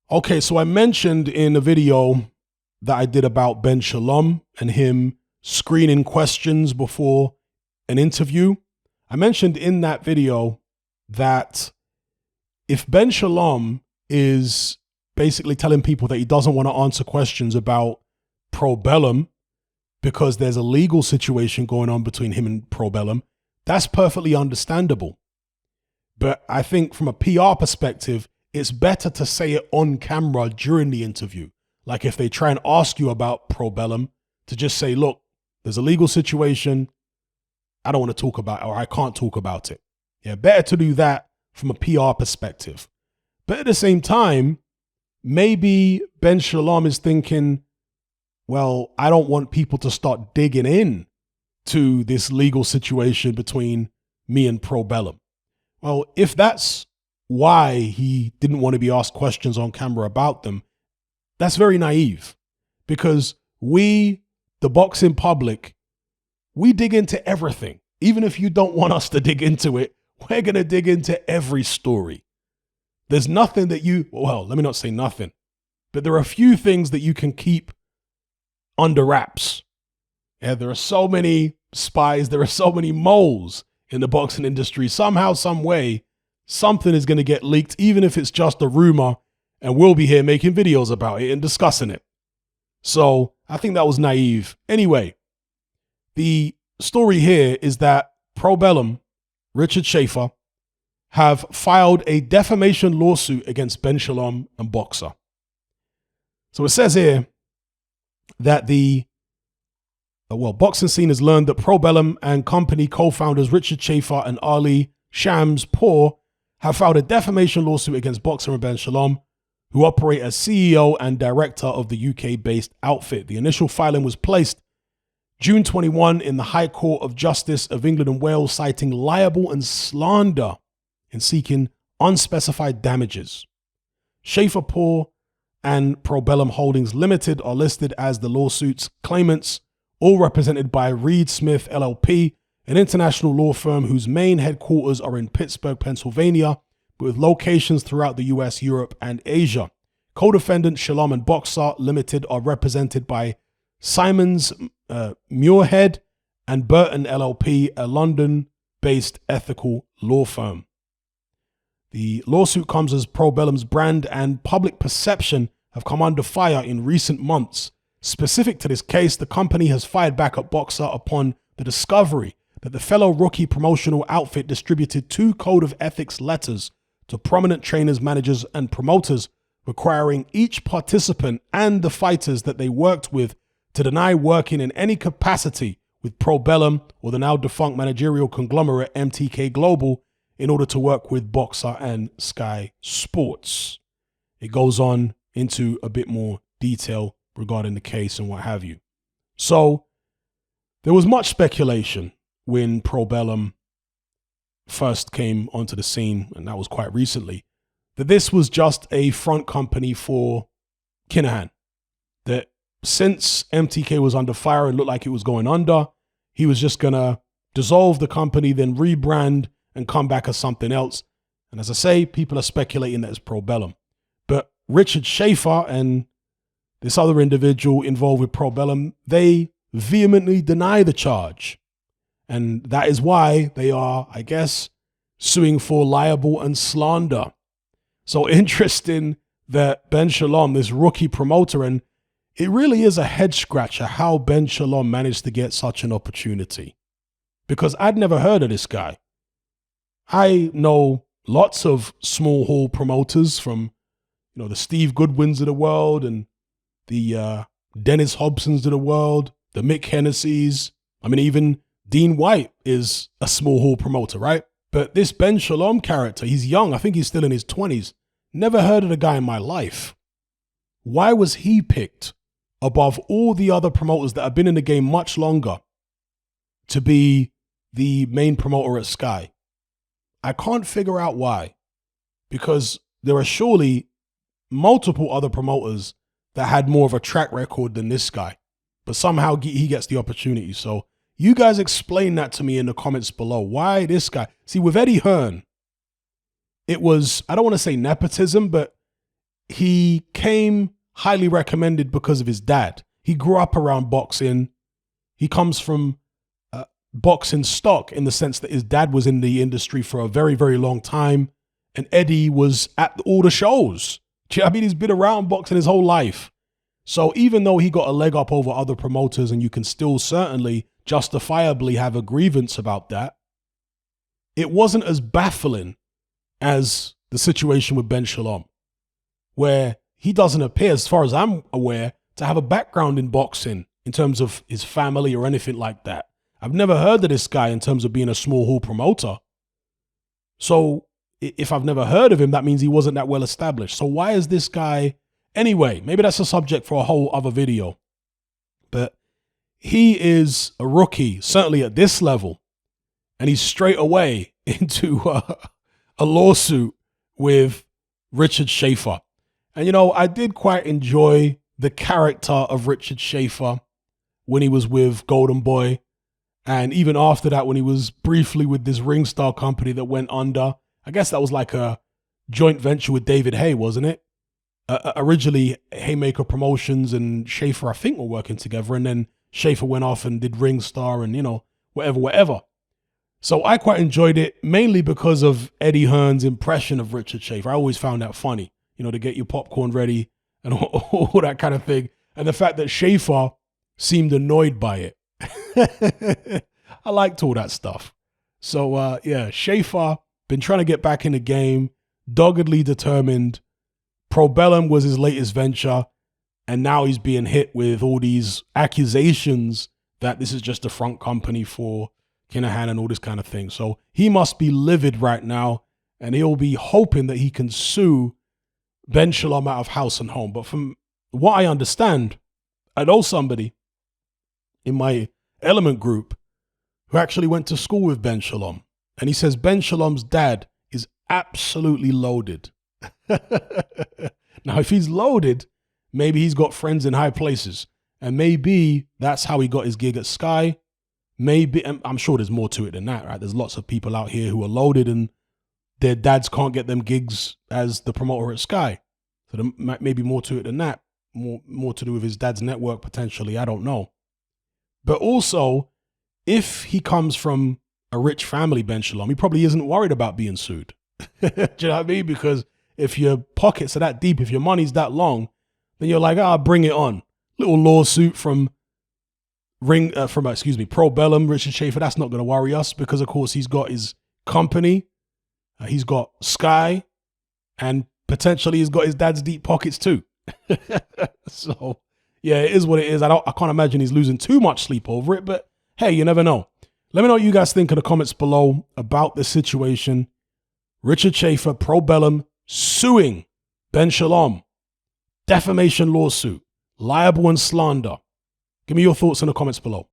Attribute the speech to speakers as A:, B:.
A: Okay, so I mentioned in a video that I did about Ben Shalom and him screening questions before an interview. I mentioned in that video that if Ben Shalom is basically telling people that he doesn't want to answer questions about Probellum because there's a legal situation going on between him and Probellum, that's perfectly understandable. But I think from a PR perspective, it's better to say it on camera during the interview. Like if they try and ask you about Probellum, to just say, look, there's a legal situation. I don't want to talk about it, or I can't talk about it. Yeah, better to do that from a PR perspective. But at the same time, maybe Ben Shalom is thinking, well, I don't want people to start digging in to this legal situation between me and Probellum. Well, if that's why he didn't want to be asked questions on camera about them, that's very naive, because we, the boxing public, we dig into everything. Even if you don't want us to dig into it, we're going to dig into every story. There's nothing that well, let me not say nothing, but there are a few things that you can keep under wraps. Yeah, there are so many spies, there are so many moles in the boxing industry. Somehow, some way, something is going to get leaked, even if it's just a rumor, and we'll be here making videos about it and discussing it. So I think that was naive. Anyway, the story here is that Probellum, Richard Schaefer, have filed a defamation lawsuit against Ben Shalom and Boxer. So it says here that the boxing scene has learned that Probellum and company co-founders Richard Schaefer and Ali Shams-Pour have filed a defamation lawsuit against Boxer and Ben Shalom, who operate as CEO and director of the UK-based outfit. The initial filing was placed June 21 in the High Court of Justice of England and Wales, citing libel and slander and seeking unspecified damages. Schaefer, Pour and Probellum Holdings Limited are listed as the lawsuit's claimants, all represented by Reed Smith LLP, an international law firm whose main headquarters are in Pittsburgh, Pennsylvania, but with locations throughout the US, Europe, and Asia. Co-defendants Shalom and Boxer Limited are represented by Simons Muirhead and Burton LLP, a London-based ethical law firm. The lawsuit comes as Probellum's brand and public perception have come under fire in recent months. Specific to this case, the company has fired back at Boxer upon the discovery that the fellow rookie promotional outfit distributed 2 code of ethics letters to prominent trainers, managers, and promoters, requiring each participant and the fighters that they worked with to deny working in any capacity with Probellum or the now defunct managerial conglomerate MTK Global in order to work with Boxer and Sky Sports. It goes on into a bit more detail regarding the case and what have you. So there was much speculation when Probellum first came onto the scene, and that was quite recently, that this was just a front company for Kinahan. That since MTK was under fire and looked like it was going under, he was just going to dissolve the company, then rebrand and come back as something else. And as I say, people are speculating that it's Probellum. But Richard Schaefer and this other individual involved with Probellum, they vehemently deny the charge. And that is why they are, I guess, suing for libel and slander. So interesting that Ben Shalom, this rookie promoter, and it really is a head scratcher how Ben Shalom managed to get such an opportunity. Because I'd never heard of this guy. I know lots of small hall promoters from, the Steve Goodwins of the world and the Dennis Hobsons of the world, the Mick Hennessy's. I mean, even Dean White is a small hall promoter, right? But this Ben Shalom character, he's young. I think he's still in his 20s. Never heard of the guy in my life. Why was he picked above all the other promoters that have been in the game much longer to be the main promoter at Sky? I can't figure out why, because there are surely multiple other promoters that had more of a track record than this guy, but somehow he gets the opportunity. So you guys explain that to me in the comments below. Why this guy? See, with Eddie Hearn, it was, I don't want to say nepotism, but he came highly recommended because of his dad. He grew up around boxing. He comes from boxing stock in the sense that his dad was in the industry for a very, very long time. And Eddie was at all the shows. I mean, he's been around boxing his whole life. So even though he got a leg up over other promoters, and you can still certainly justifiably have a grievance about that, it wasn't as baffling as the situation with Ben Shalom, where he doesn't appear, as far as I'm aware, to have a background in boxing in terms of his family or anything like that. I've never heard of this guy in terms of being a small hall promoter. So if I've never heard of him, that means he wasn't that well established. So why is this guy... Anyway, maybe that's a subject for a whole other video. But he is a rookie, certainly at this level. And he's straight away into a lawsuit with Richard Schaefer. And, you know, I did quite enjoy the character of Richard Schaefer when he was with Golden Boy. And even after that, when he was briefly with this Ringstar company that went under. I guess that was like a joint venture with David Hay, wasn't it? Originally, Haymaker Promotions and Schaefer, I think, were working together. And then Schaefer went off and did Ringstar and, you know, whatever. So I quite enjoyed it, mainly because of Eddie Hearn's impression of Richard Schaefer. I always found that funny, you know, to get your popcorn ready and all that kind of thing. And the fact that Schaefer seemed annoyed by it. I liked all that stuff. So, yeah, Schaefer, been trying to get back in the game, doggedly determined. Probellum was his latest venture, and now he's being hit with all these accusations that this is just a front company for Kinahan and all this kind of thing. So he must be livid right now, and he'll be hoping that he can sue Ben Shalom out of house and home. But from what I understand, I know somebody in my Element group who actually went to school with Ben Shalom, and he says Ben Shalom's dad is absolutely loaded. Now, if he's loaded, maybe he's got friends in high places, and maybe that's how he got his gig at Sky. Maybe, I'm sure there's more to it than that, right? There's lots of people out here who are loaded and their dads can't get them gigs as the promoter at Sky. So there may be more to it than that. More to do with his dad's network, potentially. I don't know. But also, if he comes from a rich family, Ben Shalom, he probably isn't worried about being sued. Do you know what I mean? Because if your pockets are that deep, if your money's that long, then you're like, bring it on. Little lawsuit from Probellum, Richard Schaefer, that's not going to worry us because, of course, he's got his company, he's got Sky, and potentially he's got his dad's deep pockets too. So, yeah, it is what it is. I can't imagine he's losing too much sleep over it, but hey, you never know. Let me know what you guys think in the comments below about this situation. Richard Schaefer, Probellum, suing Ben Shalom, defamation lawsuit, libel and slander. Give me your thoughts in the comments below.